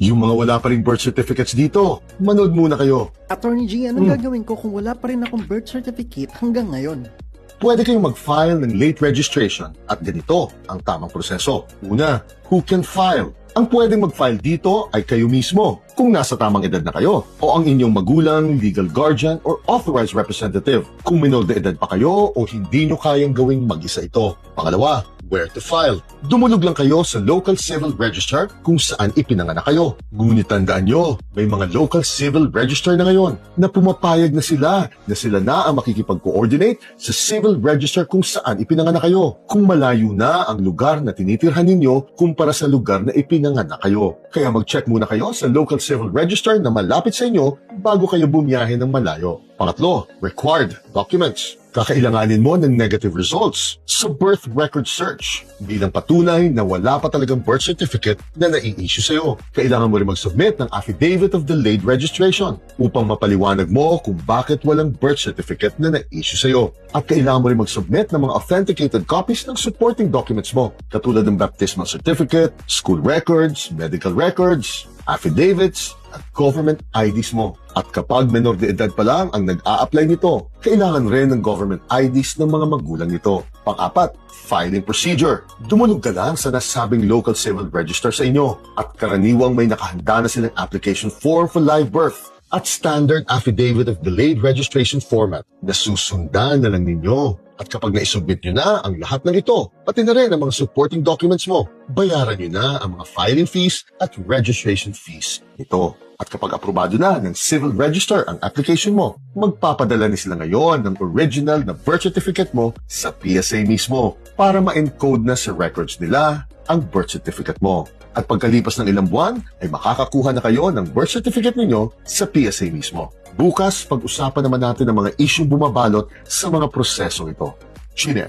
Yung mga wala pa rin birth certificates dito, manood muna kayo. Attorney G, anong gagawin ko kung wala pa rin akong birth certificate hanggang ngayon? Pwede kayong mag-file ng late registration at ganito ang tamang proseso. Una, who can file? Ang pwedeng mag-file dito ay kayo mismo kung nasa tamang edad na kayo o ang inyong magulang, legal guardian, or authorized representative kung minor de edad pa kayo o hindi nyo kayang gawing mag-isa ito. Pangalawa, where to file. Dumulog lang kayo sa local civil register kung saan ipinanganak kayo. Ngunit tandaan nyo, may mga local civil register na ngayon na pumapayag na sila na ang makikipag-coordinate sa civil register kung saan ipinanganak kayo. Kung malayo na ang lugar na tinitirhan ninyo kumpara sa lugar na ipinanganak kayo. Kaya mag-check muna kayo sa local civil register na malapit sa inyo bago kayo bumiyahe ng malayo. Pangatlo, required documents. Kakailanganin mo ng negative results sa birth record search bilang patunay na wala pa talagang birth certificate na nai-issue sa'yo. Kailangan mo rin mag-submit ng affidavit of delayed registration upang mapaliwanag mo kung bakit walang birth certificate na na-issue sa'yo. At kailangan mo rin mag-submit ng mga authenticated copies ng supporting documents mo katulad ng baptismal certificate, school records, medical records, affidavits, at government IDs mo. At kapag menor de edad pa lang ang nag-a-apply nito, kailangan rin ng government IDs ng mga magulang nito. Pang-apat, filing procedure. Dumulog ka lang sa nasabing local civil register sa inyo at karaniwang may nakahanda na silang application form for live birth at standard affidavit of delayed registration format na susundan na lang ninyo. At kapag na-submit nyo na ang lahat ng ito, pati na rin ang mga supporting documents mo, bayaran nyo na ang mga filing fees at registration fees nito. At kapag aprobado na ng civil register ang application mo, magpapadala na sila ngayon ng original na birth certificate mo sa PSA mismo para ma-encode na sa records nila ang birth certificate mo. At pagkalipas ng ilang buwan, ay makakakuha na kayo ng birth certificate ninyo sa PSA mismo. Bukas, pag-usapan naman natin ang mga isyung bumabalot sa mga prosesong ito. Chine.